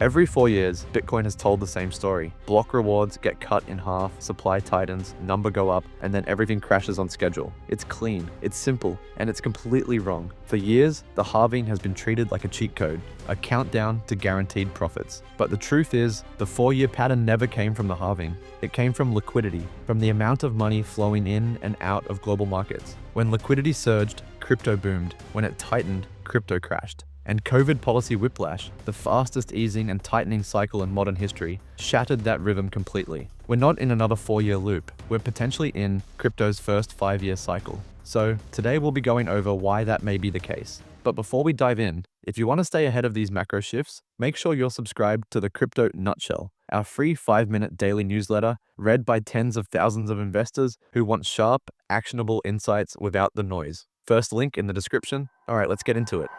Every 4 years, Bitcoin has told the same story. Block rewards get cut in half, supply tightens, number go up, and then everything crashes on schedule. It's clean, it's simple, and it's completely wrong. For years, the halving has been treated like a cheat code, a countdown to guaranteed profits. But the truth is, the 4-year pattern never came from the halving. It came from liquidity, from the amount of money flowing in and out of global markets. When liquidity surged, crypto boomed. When it tightened, crypto crashed. And COVID policy whiplash, the fastest easing and tightening cycle in modern history, shattered that rhythm completely. We're not in another 4-year loop, we're potentially in crypto's first 5-year cycle. So today we'll be going over why that may be the case. But before we dive in, if you want to stay ahead of these macro shifts, make sure you're subscribed to the Crypto Nutshell, our free 5-minute daily newsletter read by tens of thousands of investors who want sharp, actionable insights without the noise. First link in the description. All right, let's get into it.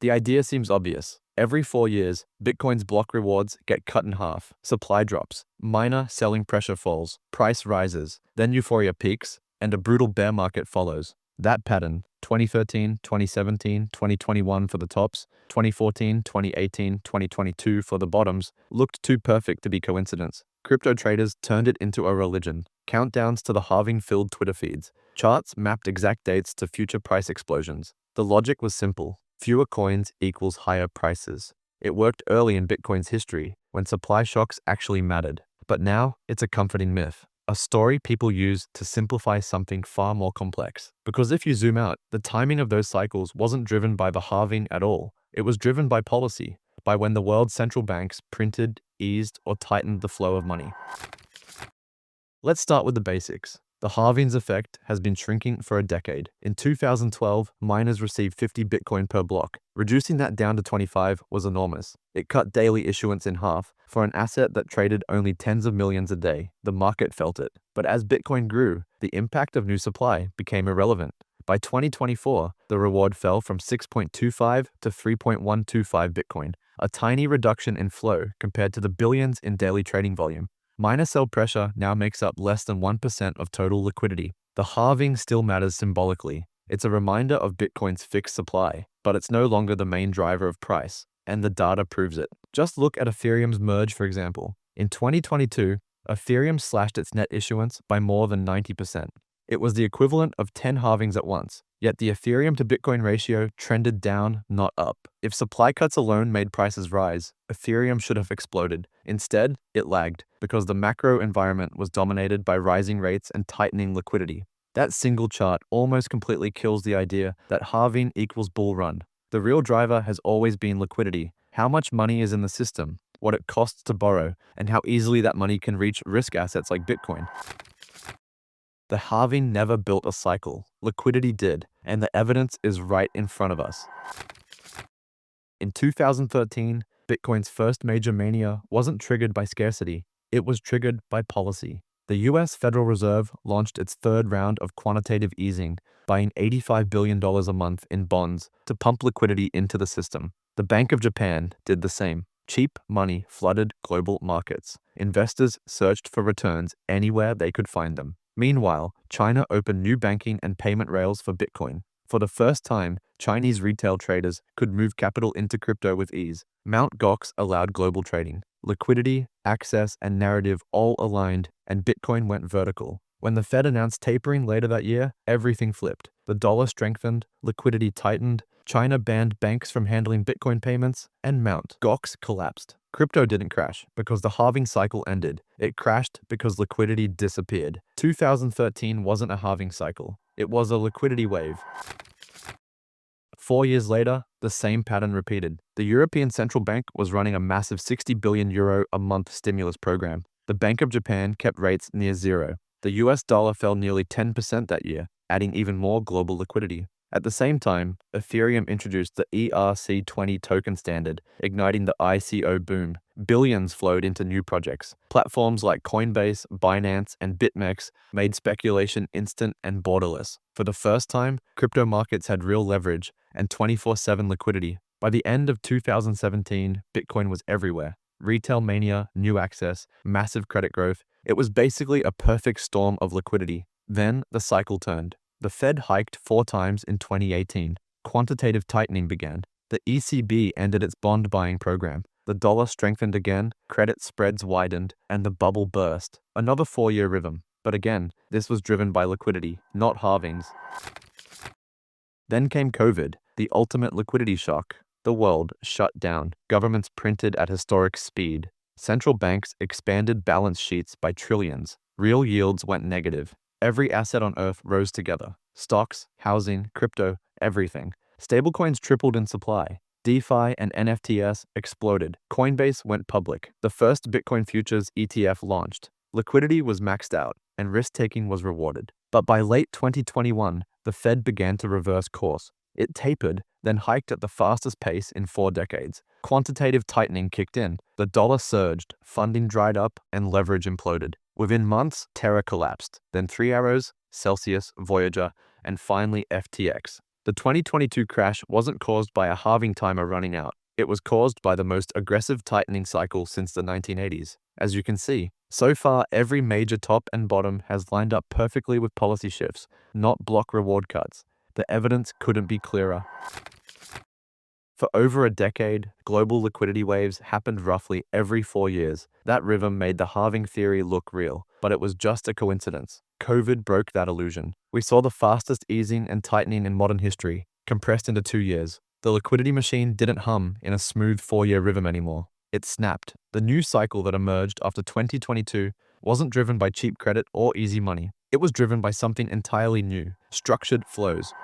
The idea seems obvious. Every 4 years, Bitcoin's block rewards get cut in half, supply drops, miner selling pressure falls, price rises, then euphoria peaks, and a brutal bear market follows. That pattern, 2013, 2017, 2021 for the tops, 2014, 2018, 2022 for the bottoms, looked too perfect to be coincidence. Crypto traders turned it into a religion. Countdowns to the halving filled Twitter feeds. Charts mapped exact dates to future price explosions. The logic was simple. Fewer coins equals higher prices. It worked early in Bitcoin's history, when supply shocks actually mattered. But now, it's a comforting myth. A story people use to simplify something far more complex. Because if you zoom out, the timing of those cycles wasn't driven by the halving at all. It was driven by policy, by when the world's central banks printed, eased, or tightened the flow of money. Let's start with the basics. The halving's effect has been shrinking for a decade. In 2012, miners received 50 Bitcoin per block. Reducing that down to 25 was enormous. It cut daily issuance in half. For an asset that traded only tens of millions a day, the market felt it. But as Bitcoin grew, the impact of new supply became irrelevant. By 2024, the reward fell from 6.25 to 3.125 Bitcoin, a tiny reduction in flow compared to the billions in daily trading volume. Miner sell pressure now makes up less than 1% of total liquidity. The halving still matters symbolically. It's a reminder of Bitcoin's fixed supply, but it's no longer the main driver of price, and the data proves it. Just look at Ethereum's merge, for example. In 2022, Ethereum slashed its net issuance by more than 90%. It was the equivalent of 10 halvings at once, yet the Ethereum to Bitcoin ratio trended down, not up. If supply cuts alone made prices rise, Ethereum should have exploded. Instead, it lagged, because the macro environment was dominated by rising rates and tightening liquidity. That single chart almost completely kills the idea that halving equals bull run. The real driver has always been liquidity. How much money is in the system, what it costs to borrow, and how easily that money can reach risk assets like Bitcoin. The halving never built a cycle. Liquidity did, and the evidence is right in front of us. In 2013, Bitcoin's first major mania wasn't triggered by scarcity. It was triggered by policy. The US Federal Reserve launched its third round of quantitative easing, buying $85 billion a month in bonds to pump liquidity into the system. The Bank of Japan did the same. Cheap money flooded global markets. Investors searched for returns anywhere they could find them. Meanwhile, China opened new banking and payment rails for Bitcoin. For the first time, Chinese retail traders could move capital into crypto with ease. Mt. Gox allowed global trading. Liquidity, access, and narrative all aligned, and Bitcoin went vertical. When the Fed announced tapering later that year, everything flipped. The dollar strengthened, liquidity tightened, China banned banks from handling Bitcoin payments, and Mt. Gox collapsed. Crypto didn't crash because the halving cycle ended. It crashed because liquidity disappeared. 2013 wasn't a halving cycle. It was a liquidity wave. 4 years later, the same pattern repeated. The European Central Bank was running a massive 60 billion euro a month stimulus program. The Bank of Japan kept rates near zero. The US dollar fell nearly 10% that year, adding even more global liquidity. At the same time, Ethereum introduced the ERC20 token standard, igniting the ICO boom. Billions flowed into new projects. Platforms like Coinbase, Binance, and BitMEX made speculation instant and borderless. For the first time, crypto markets had real leverage and 24/7 liquidity. By the end of 2017, Bitcoin was everywhere. Retail mania, new access, massive credit growth. It was basically a perfect storm of liquidity. Then the cycle turned. The Fed hiked 4 times in 2018. Quantitative tightening began. The ECB ended its bond buying program. The dollar strengthened again, credit spreads widened, and the bubble burst. Another 4-year rhythm. But again, this was driven by liquidity, not halvings. Then came COVID, the ultimate liquidity shock. The world shut down. Governments printed at historic speed. Central banks expanded balance sheets by trillions. Real yields went negative. Every asset on earth rose together. Stocks, housing, crypto, everything. Stablecoins tripled in supply. DeFi and NFTs exploded. Coinbase went public. The first Bitcoin futures ETF launched. Liquidity was maxed out, and risk-taking was rewarded. But by late 2021, the Fed began to reverse course. It tapered, then hiked at the fastest pace in 4 decades. Quantitative tightening kicked in. The dollar surged, funding dried up, and leverage imploded. Within months, Terra collapsed. Then Three Arrows, Celsius, Voyager, and finally FTX. The 2022 crash wasn't caused by a halving timer running out. It was caused by the most aggressive tightening cycle since the 1980s. As you can see, so far every major top and bottom has lined up perfectly with policy shifts, not block reward cuts. The evidence couldn't be clearer. For over a decade, global liquidity waves happened roughly every 4 years. That rhythm made the halving theory look real, but it was just a coincidence. COVID broke that illusion. We saw the fastest easing and tightening in modern history, compressed into 2 years. The liquidity machine didn't hum in a smooth 4-year rhythm anymore. It snapped. The new cycle that emerged after 2022 wasn't driven by cheap credit or easy money. It was driven by something entirely new: structured flows.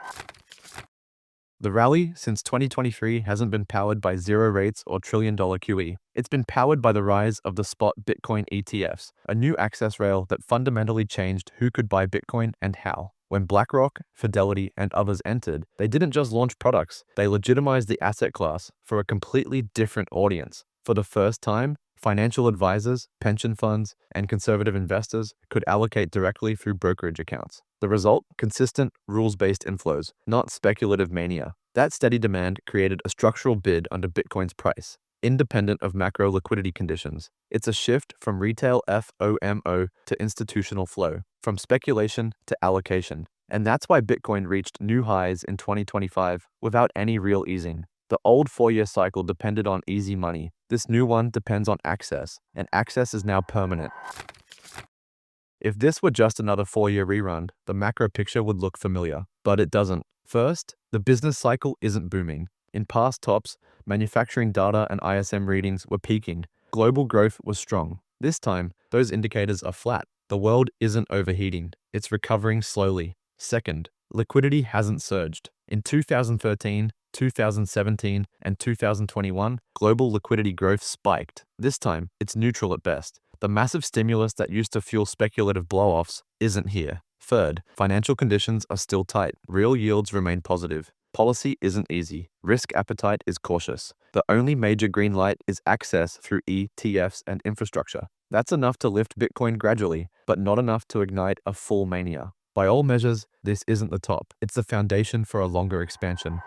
The rally since 2023 hasn't been powered by zero rates or trillion-dollar QE. It's been powered by the rise of the spot Bitcoin ETFs, a new access rail that fundamentally changed who could buy Bitcoin and how. When BlackRock, Fidelity, and others entered, they didn't just launch products, they legitimized the asset class for a completely different audience. For the first time, financial advisors, pension funds, and conservative investors could allocate directly through brokerage accounts. The result? Consistent, rules-based inflows, not speculative mania. That steady demand created a structural bid under Bitcoin's price, independent of macro liquidity conditions. It's a shift from retail FOMO to institutional flow, from speculation to allocation. And that's why Bitcoin reached new highs in 2025 without any real easing. The old 4-year cycle depended on easy money. This new one depends on access, and access is now permanent. If this were just another 4-year rerun, the macro picture would look familiar, but it doesn't. First, the business cycle isn't booming. In past tops, manufacturing data and ISM readings were peaking. Global growth was strong. This time, those indicators are flat. The world isn't overheating. It's recovering slowly. Second, liquidity hasn't surged. In 2013, 2017, and 2021, global liquidity growth spiked. This time, it's neutral at best. The massive stimulus that used to fuel speculative blow-offs isn't here. Third, financial conditions are still tight. Real yields remain positive. Policy isn't easy. Risk appetite is cautious. The only major green light is access through ETFs and infrastructure. That's enough to lift Bitcoin gradually, but not enough to ignite a full mania. By all measures, this isn't the top. It's the foundation for a longer expansion.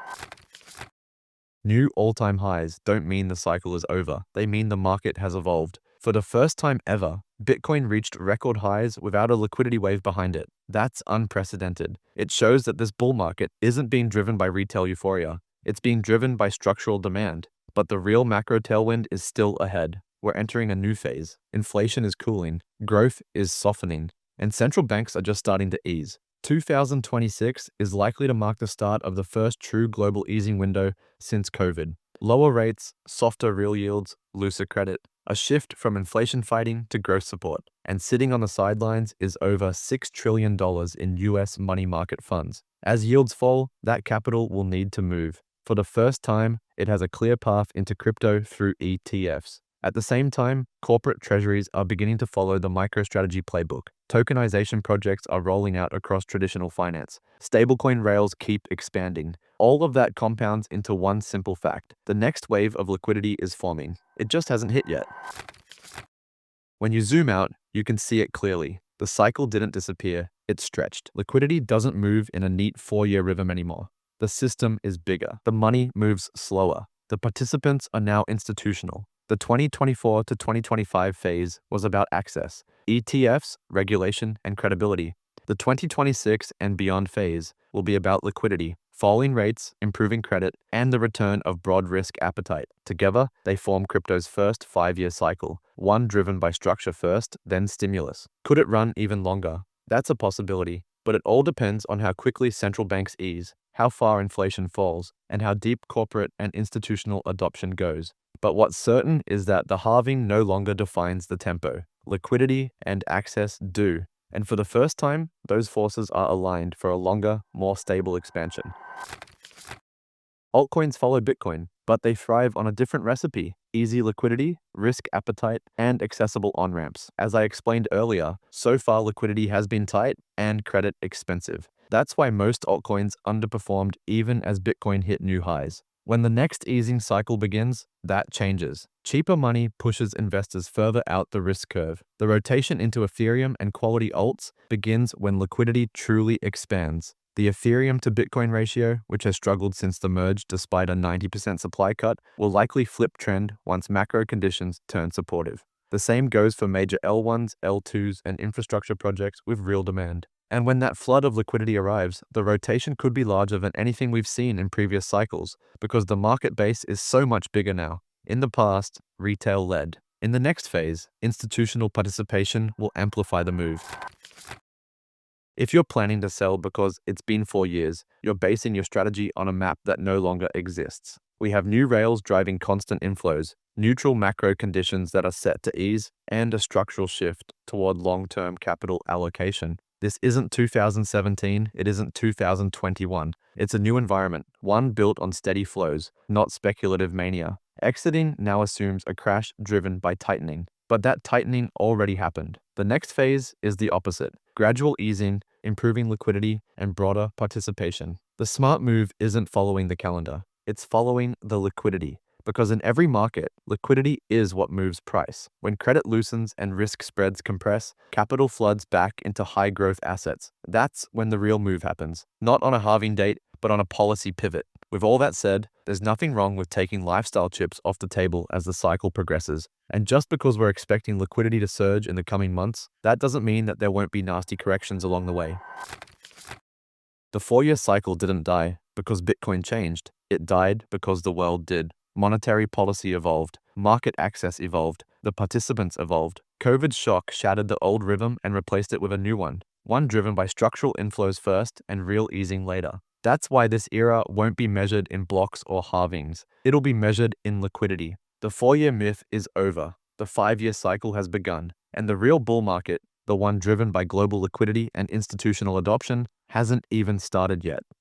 New all-time highs don't mean the cycle is over. They mean the market has evolved. For the first time ever, Bitcoin reached record highs without a liquidity wave behind it. That's unprecedented. It shows that this bull market isn't being driven by retail euphoria. It's being driven by structural demand. But the real macro tailwind is still ahead. We're entering a new phase. Inflation is cooling. Growth is softening. And central banks are just starting to ease. 2026 is likely to mark the start of the first true global easing window since COVID. Lower rates, softer real yields, looser credit, a shift from inflation fighting to growth support. And sitting on the sidelines is over $6 trillion in US money market funds. As yields fall, that capital will need to move. For the first time, it has a clear path into crypto through ETFs. At the same time, corporate treasuries are beginning to follow the MicroStrategy playbook. Tokenization projects are rolling out across traditional finance. Stablecoin rails keep expanding. All of that compounds into one simple fact. The next wave of liquidity is forming. It just hasn't hit yet. When you zoom out, you can see it clearly. The cycle didn't disappear, it stretched. Liquidity doesn't move in a neat 4-year rhythm anymore. The system is bigger. The money moves slower. The participants are now institutional. The 2024 to 2025 phase was about access, ETFs, regulation, and credibility. The 2026 and beyond phase will be about liquidity, Falling rates, improving credit, and the return of broad risk appetite. Together, they form crypto's first 5-year cycle, one driven by structure first, then stimulus. Could it run even longer? That's a possibility, but it all depends on how quickly central banks ease, how far inflation falls, and how deep corporate and institutional adoption goes. But what's certain is that the halving no longer defines the tempo. Liquidity and access do. And for the first time, those forces are aligned for a longer, more stable expansion. Altcoins follow Bitcoin, but they thrive on a different recipe: easy liquidity, risk appetite, and accessible on-ramps. As I explained earlier, so far liquidity has been tight and credit expensive. That's why most altcoins underperformed even as Bitcoin hit new highs. When the next easing cycle begins, that changes. Cheaper money pushes investors further out the risk curve. The rotation into Ethereum and quality alts begins when liquidity truly expands. The Ethereum to Bitcoin ratio, which has struggled since the merge despite a 90% supply cut, will likely flip trend once macro conditions turn supportive. The same goes for major L1s, L2s, and infrastructure projects with real demand. And when that flood of liquidity arrives, the rotation could be larger than anything we've seen in previous cycles, because the market base is so much bigger now. In the past, retail led. In the next phase, institutional participation will amplify the move. If you're planning to sell because it's been 4 years, you're basing your strategy on a map that no longer exists. We have new rails driving constant inflows, neutral macro conditions that are set to ease, and a structural shift toward long-term capital allocation. This isn't 2017, it isn't 2021. It's a new environment, one built on steady flows, not speculative mania. Exiting now assumes a crash driven by tightening. But that tightening already happened. The next phase is the opposite: gradual easing, improving liquidity, and broader participation. The smart move isn't following the calendar, it's following the liquidity. Because in every market, liquidity is what moves price. When credit loosens and risk spreads compress, capital floods back into high-growth assets. That's when the real move happens. Not on a halving date, but on a policy pivot. With all that said, there's nothing wrong with taking lifestyle chips off the table as the cycle progresses. And just because we're expecting liquidity to surge in the coming months, that doesn't mean that there won't be nasty corrections along the way. The 4-year cycle didn't die because Bitcoin changed. It died because the world did. Monetary policy evolved, market access evolved, the participants evolved. COVID's shock shattered the old rhythm and replaced it with a new one driven by structural inflows first and real easing later. That's why this era won't be measured in blocks or halvings. It'll be measured in liquidity. The 4-year myth is over. The 5-year cycle has begun, and the real bull market, the one driven by global liquidity and institutional adoption, hasn't even started yet.